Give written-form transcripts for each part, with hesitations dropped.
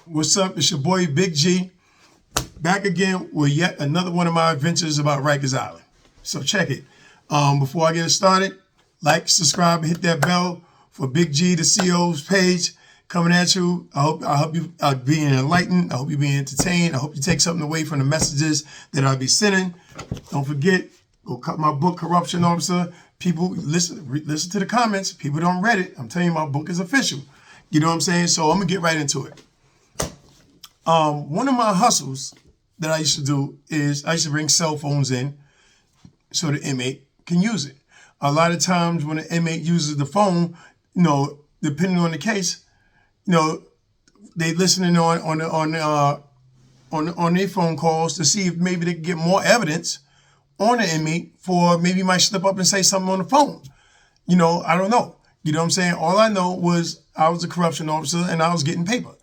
What's up? It's your boy Big G, back again with yet another one of my adventures about Rikers Island. So check it. Before I get started, like, subscribe, and hit that bell for Big G, the CEO's page, coming at you. I hope you are being enlightened. I hope you're being entertained. I hope you take something away from the messages that I'll be sending. Don't forget, go cut my book, Corruption Officer. People, listen to the comments. People don't read it. I'm telling you, my book is official. You know what I'm saying? So I'm going to get right into it. One of my hustles that I used to do is I used to bring cell phones in so the inmate can use it. A lot of times when the inmate uses the phone, depending on the case, they listening on their phone calls to see if maybe they can get more evidence on the inmate for maybe he might slip up and say something on the phone. I don't know. You know what I'm saying? All I know was I was a corruption officer and I was getting paper.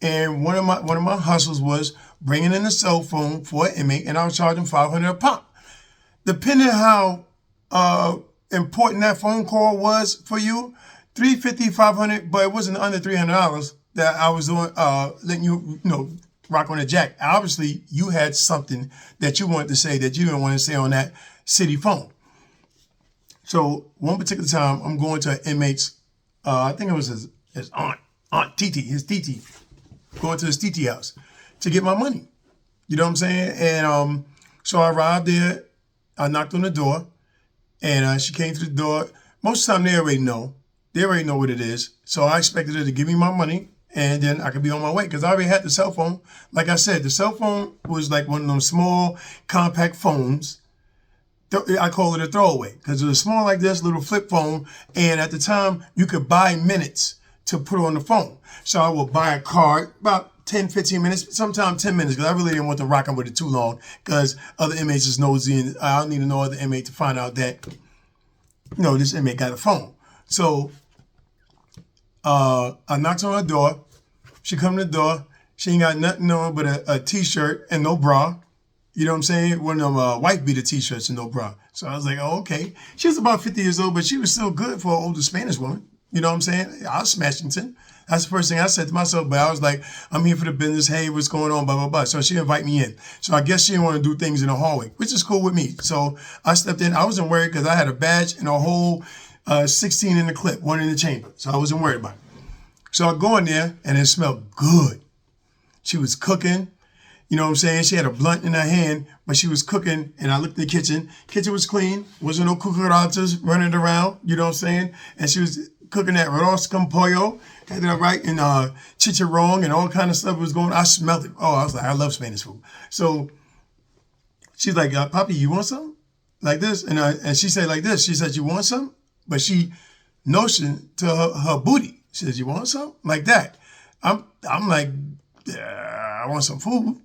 And one of my hustles was bringing in a cell phone for an inmate, and I was charging $500 a pop. Depending on how important that phone call was for you, $350, $500, but it wasn't under $300 that I was doing, letting you, rock on the jack. Obviously, you had something that you wanted to say that you didn't want to say on that city phone. So one particular time, I'm going to an inmate's, I think it was his aunt Titi, his Titi. Going to his TT house to get my money. You know what I'm saying? And so I arrived there. I knocked on the door, and she came to the door. Most of the time, they already know. They already know what it is. So I expected her to give me my money, and then I could be on my way because I already had the cell phone. Like I said, the cell phone was like one of those small, compact phones. I call it a throwaway because it was small like this, little flip phone. And at the time, you could buy minutes to put on the phone. So I will buy a card, about 10, 15 minutes, sometimes 10 minutes, because I really didn't want to rock with it too long because other inmates is nosy, and I don't need to know other inmate to find out that, this inmate got a phone. So I knocked on her door. She come to the door. She ain't got nothing on but a T-shirt and no bra. You know what I'm saying? One of them wife beater T-shirts and no bra. So I was like, oh, okay. She was about 50 years old, but she was still good for an older Spanish woman. You know what I'm saying? I was Smashington. That's the first thing I said to myself, but I was like, I'm here for the business. Hey, what's going on? Blah, blah, blah. So she invited me in. So I guess she didn't want to do things in the hallway, which is cool with me. So I stepped in. I wasn't worried because I had a badge and a whole 16 in the clip, one in the chamber. So I wasn't worried about it. So I go in there and it smelled good. She was cooking. You know what I'm saying? She had a blunt in her hand, but she was cooking, and I looked in the kitchen. Kitchen was clean. Wasn't no cucarachas running around. You know what I'm saying? And she was cooking that arroz con pollo, had that right, and chicharrón and all kind of stuff was going. I smelled it. Oh, I was like, I love Spanish food. So she's like, Papi, you want something? Like this? And she said like this. She said, you want something? But she notioned to her booty. She says, you want something? Like that. I'm like, I want some food.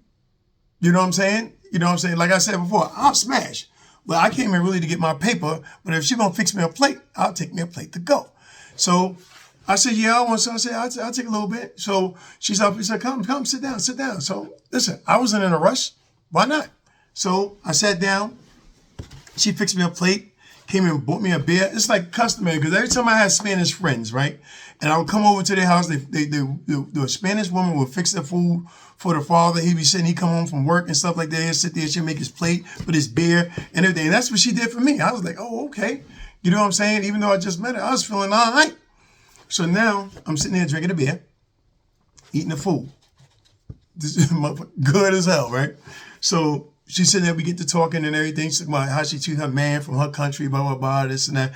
You know what I'm saying? You know what I'm saying? Like I said before, I'll smash. But I came in really to get my paper. But if she gonna fix me a plate, I'll take me a plate to go. So I said, yeah, I want some. I said, I'll take a little bit. So she said, come, sit down. So listen, I wasn't in a rush. Why not? So I sat down. She fixed me a plate, came and bought me a beer. It's like customary because every time I had Spanish friends, right? And I would come over to their house. The Spanish woman would fix the food for the father. He'd be sitting, he'd come home from work and stuff like that. He'd sit there, she'd make his plate with his beer and everything. And that's what she did for me. I was like, oh, okay. You know what I'm saying? Even though I just met her, I was feeling all right. So now I'm sitting there drinking a beer, eating the food. This is good as hell, right? So she's sitting there, we get to talking and everything. She's about how she treats her man from her country, blah, blah, blah, this and that.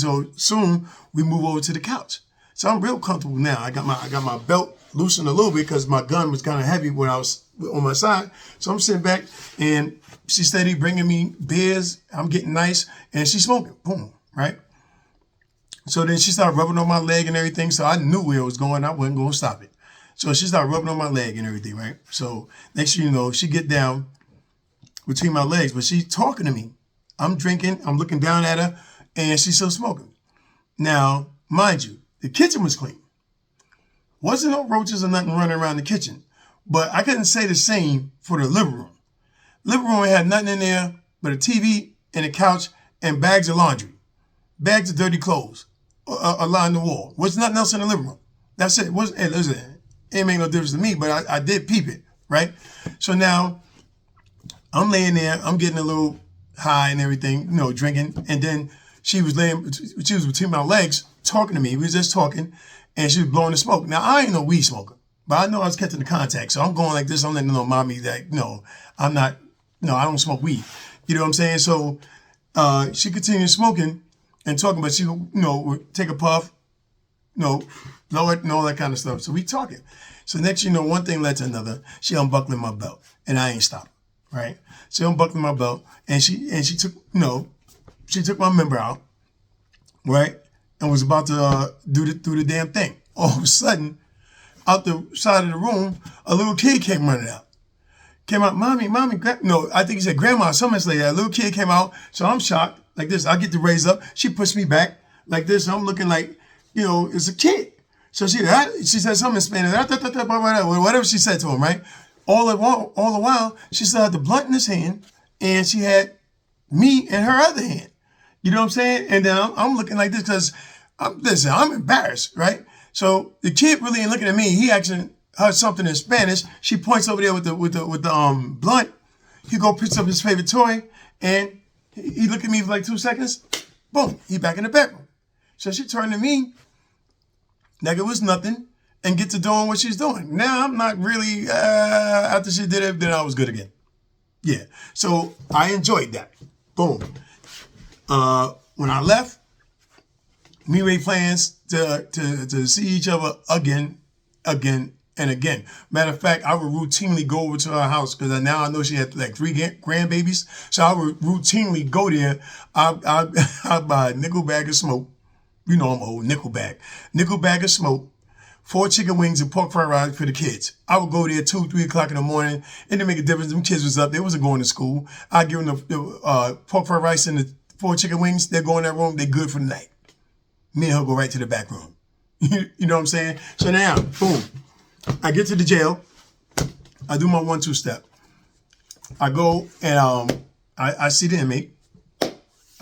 So soon we move over to the couch. So I'm real comfortable now. I got my belt loosened a little bit because my gun was kind of heavy when I was on my side. So I'm sitting back and she's steady bringing me beers. I'm getting nice and she's smoking. Boom, right? So then she started rubbing on my leg and everything. So I knew where it was going. I wasn't going to stop it. So she started rubbing on my leg and everything, right? So next thing you know, she get down between my legs, but she's talking to me. I'm drinking. I'm looking down at her and she's still smoking. Now, mind you, the kitchen was clean. Wasn't no roaches or nothing running around the kitchen. But I couldn't say the same for the living room. Living room had nothing in there but a TV and a couch and bags of laundry. Bags of dirty clothes. Along the wall. Was nothing else in the living room. That's it. Listen, It made no difference to me, but I did peep it, right? So now I'm laying there, I'm getting a little high and everything, drinking, and then she was between my legs talking to me. We was just talking, and she was blowing the smoke. Now, I ain't no weed smoker, but I know I was catching the contact, so I'm going like this. I'm letting mommy that, I'm not, I don't smoke weed. You know what I'm saying? So she continued smoking and talking, but she, would take a puff, blow it and all that kind of stuff. So we talking. So next, one thing led to another. She unbuckling my belt, and I ain't stopping, right? She unbuckling my belt, and she took, she took my member out, right? And was about to do the damn thing. All of a sudden, out the side of the room, a little kid came running out. Came out, mommy, I think he said grandma, something like that. A little kid came out, so I'm shocked, like this. I get to raise up. She pushed me back like this. I'm looking like, it's a kid. So she said something in Spanish, whatever she said to him, right? All the while, she still had the blunt in his hand, and she had me in her other hand. You know what I'm saying? And then I'm looking like this because, I'm embarrassed, right? So the kid really ain't looking at me. He actually heard something in Spanish. She points over there with the blunt. He picks up his favorite toy, and he looked at me for like 2 seconds. Boom, he back in the bedroom. So she turned to me like it was nothing and get to doing what she's doing. Now I'm not really, after she did it, then I was good again. Yeah, so I enjoyed that. Boom. When I left, we made plans to see each other again, and again. Matter of fact, I would routinely go over to her house because now I know she had like 3 grandbabies. So I would routinely go there. I'd buy a nickel bag of smoke. I'm old, nickel bag of smoke, 4 chicken wings and pork fried rice for the kids. I would go there 2, 3 o'clock in the morning. It didn't make a difference. Them kids was up. They wasn't going to school. I'd give them the pork fried rice and the 4 chicken wings. They're going in that room. They're good for the night. Me and her go right to the back room. You know what I'm saying? So now, boom. I get to the jail. I do my 1-2 step. I go and I see the inmate.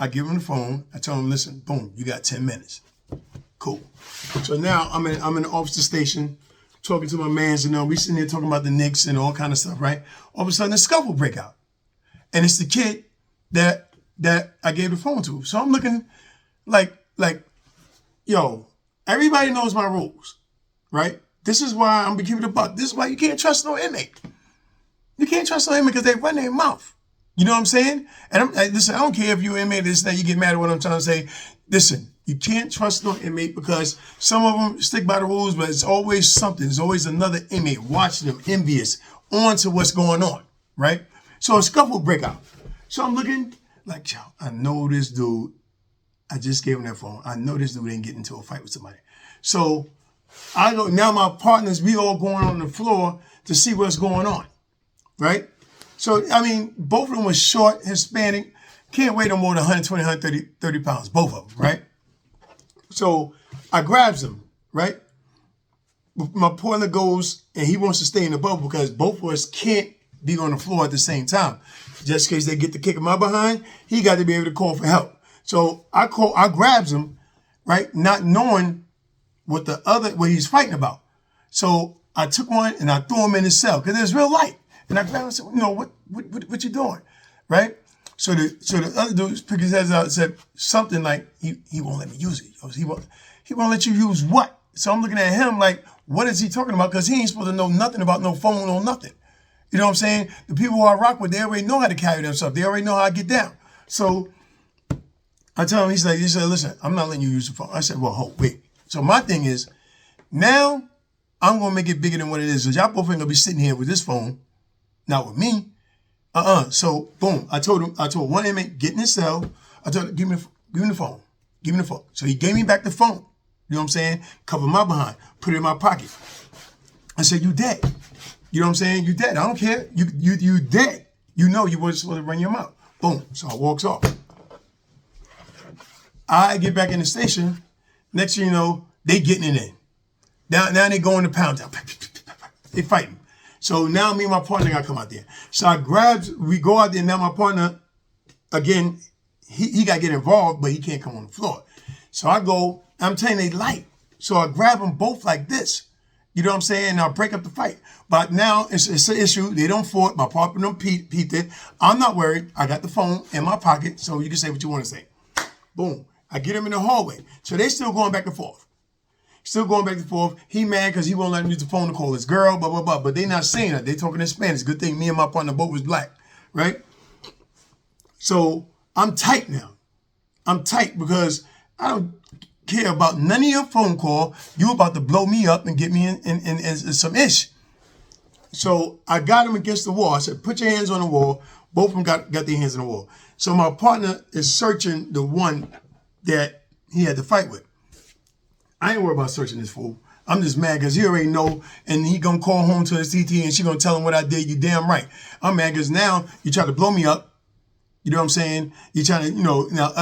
I give him the phone. I tell him, listen, boom, you got 10 minutes. Cool. So now I'm in the officer station talking to my mans, we sitting there talking about the Knicks and all kind of stuff, right? All of a sudden, a scuffle break out. And it's the kid that I gave the phone to. So I'm looking like, yo, everybody knows my rules, right? This is why I'm keeping the buck. This is why you can't trust no inmate. You can't trust no inmate because they run their mouth. You know what I'm saying? And listen, I don't care if you're inmate, this, that, you get mad at what I'm trying to say. Listen, you can't trust no inmate because some of them stick by the rules, but it's always something. There's always another inmate watching them, envious, on to what's going on, right? So a scuffle break out. So I'm looking like, yo, I know this dude. I just gave him that phone. I know this dude ain't getting into a fight with somebody. So I go, now my partners, we all going on the floor to see what's going on, right? So, both of them were short, Hispanic, can't weigh no more than 120, 130 pounds, both of them, right? So I grabs them, right? My partner goes, and he wants to stay in the bubble because both of us can't be on the floor at the same time. Just in case they get the kick in my behind, he got to be able to call for help. So I grabs him, right? Not knowing what he's fighting about. So I took one and I threw him in his cell because it was real light. And I grabbed him and said, what you doing? Right? So the other dude picked his head out and said something like, he won't let me use it. He won't let you use what? So I'm looking at him like, what is he talking about? Because he ain't supposed to know nothing about no phone or nothing. You know what I'm saying? The people who I rock with, they already know how to carry themselves. They already know how I get down. So I tell him, he said, listen, I'm not letting you use the phone. I said, well, hold, wait. So my thing is, now I'm going to make it bigger than what it is. So y'all both ain't going to be sitting here with this phone. Not with me. So boom, I told one inmate, get in his cell. I told him, give me the phone. Give me the phone. So he gave me back the phone. You know what I'm saying? Cover my behind. Put it in my pocket. I said, you dead. You know what I'm saying? You dead. I don't care. You dead. You know you weren't supposed to run your mouth. Boom. So I walks off. I get back in the station. Next thing you know, they getting it in. Now they going to pound town. They fighting. So now me and my partner got to come out there. So we go out there. Now my partner, again, he got to get involved, but he can't come on the floor. So I go, I'm telling you, they light. So I grab them both like this. You know what I'm saying? And I'll break up the fight. But now it's an issue. They don't for it. My partner don't peeped it. I'm not worried. I got the phone in my pocket, so you can say what you want to say. Boom. I get him in the hallway. So they still going back and forth. Still going back and forth. He mad because he won't let him use the phone to call his girl, blah, blah, blah. But they not saying that. They talking in Spanish. Good thing me and my partner both was black, right? So I'm tight now. I'm tight because I don't care about none of your phone call. You about to blow me up and get me in some ish. So I got him against the wall. I said, put your hands on the wall. Both of them got their hands on the wall. So my partner is searching the one that he had to fight with. I ain't worried about searching this fool. I'm just mad because he already know, and he gonna call home to the CT and she gonna tell him what I did. You damn right. I'm mad because now you try to blow me up. You know what I'm saying? You trying to, now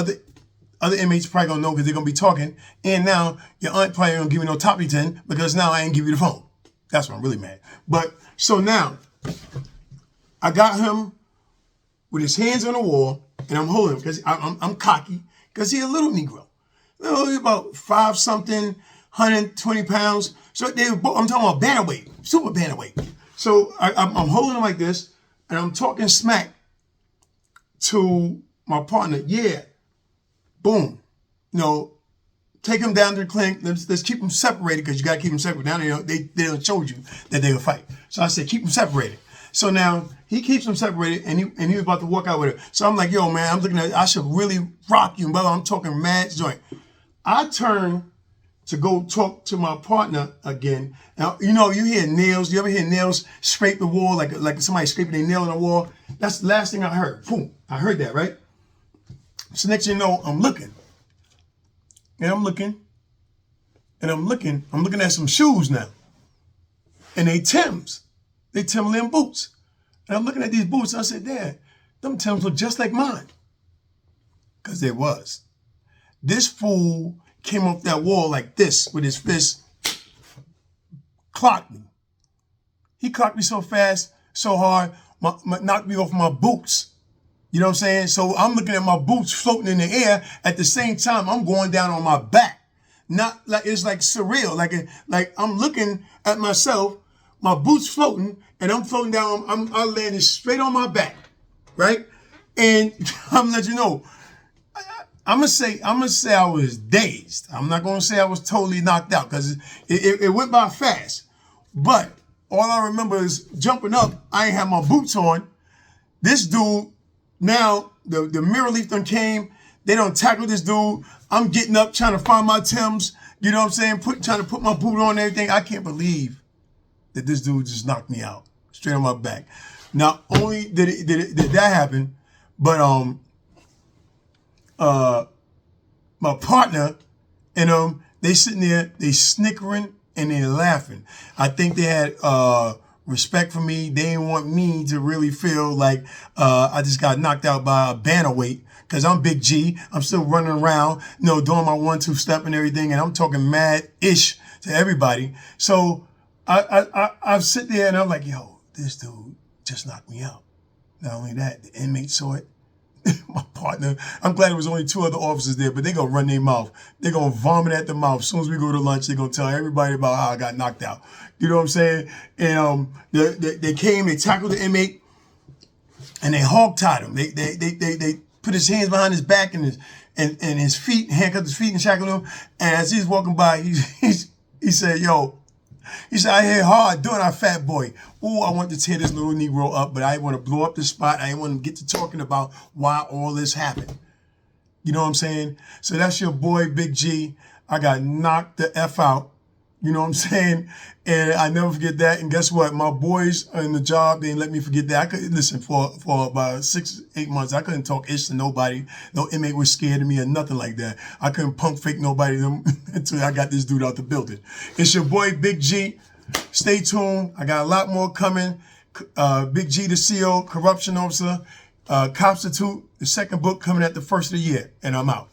other inmates probably gonna know because they're gonna be talking. And now your aunt probably gonna give me no toppy 10 because now I ain't give you the phone. That's why I'm really mad. But so now I got him with his hands on the wall and I'm holding him because I'm cocky because he a little Negro. He's about 5-something, 120 pounds. So I'm talking about bantamweight, super bantamweight. So I'm holding him like this and I'm talking smack to my partner. Yeah. Boom. Take them down to the clinic. Let's keep them separated because you got to keep them separate. Now they don't show you that they will fight. So I said, keep them separated. So now he keeps them separated and he was about to walk out with her. So I'm like, yo, man, I'm looking at, I should really rock you, brother. I'm talking mad joint. I turn to go talk to my partner again. Now, you hear nails. You ever hear nails scrape the wall like somebody scraping their nail on the wall? That's the last thing I heard. Boom. I heard that, right? So next thing you know, I'm looking. And I'm looking. I'm looking at some shoes now. And they Timbs. They Timberland boots. And I'm looking at these boots. And I said, Dad, them Timbs look just like mine. Because they was. This fool came off that wall like this with his fist. Clocked me. He clocked me so fast, so hard, knocked me off my boots. You know what I'm saying? So I'm looking at my boots floating in the air. At the same time, I'm going down on my back. Not like it's like surreal. Like I'm looking at myself, my boots floating, and I'm floating down. I landed straight on my back, right? And I'm gonna let you know. I'm gonna say I was dazed. I'm not gonna say I was totally knocked out because it went by fast. But all I remember is jumping up. I ain't have my boots on. This dude. Now, the mirror leaf done came. They don't tackle this dude. I'm getting up, trying to find my Timbs. You know what I'm saying? Trying to put my boot on and everything. I can't believe that this dude just knocked me out. Straight on my back. Not only did that happen, but my partner and they sitting there, they snickering and they laughing. I think they had respect for me. They didn't want me to really feel like I just got knocked out by a bantamweight because I'm Big G. I'm still running around, doing my 1-2 step and everything, and I'm talking mad-ish to everybody. So I sit there and I'm like, yo, this dude just knocked me out. Not only that, the inmate saw it. My partner, I'm glad there was only 2 other officers there, but they gonna run their mouth. They're gonna vomit at the mouth. As soon as we go to lunch, they're gonna tell everybody about how I got knocked out. You know what I'm saying? And they came, they tackled the inmate, and they hog-tied him. They put his hands behind his back and his feet, handcuffed his feet and shackled him. And as he's walking by, he said, yo, he said, I hit hard doing our fat boy. Ooh, I want to tear this little Negro up, but I didn't want to blow up the spot. I didn't want to get to talking about why all this happened. You know what I'm saying? So that's your boy, Big G. I got knocked the F out. You know what I'm saying? And I never forget that. And guess what? My boys in the job, they didn't let me forget that. I couldn't listen for about 6-8 months. I couldn't talk ish to nobody. No inmate was scared of me or nothing like that. I couldn't punk fake nobody until I got this dude out the building. It's your boy, Big G. Stay tuned. I got a lot more coming. Big G, the CO, corruption officer, Constitute, the second book coming at the first of the year. And I'm out.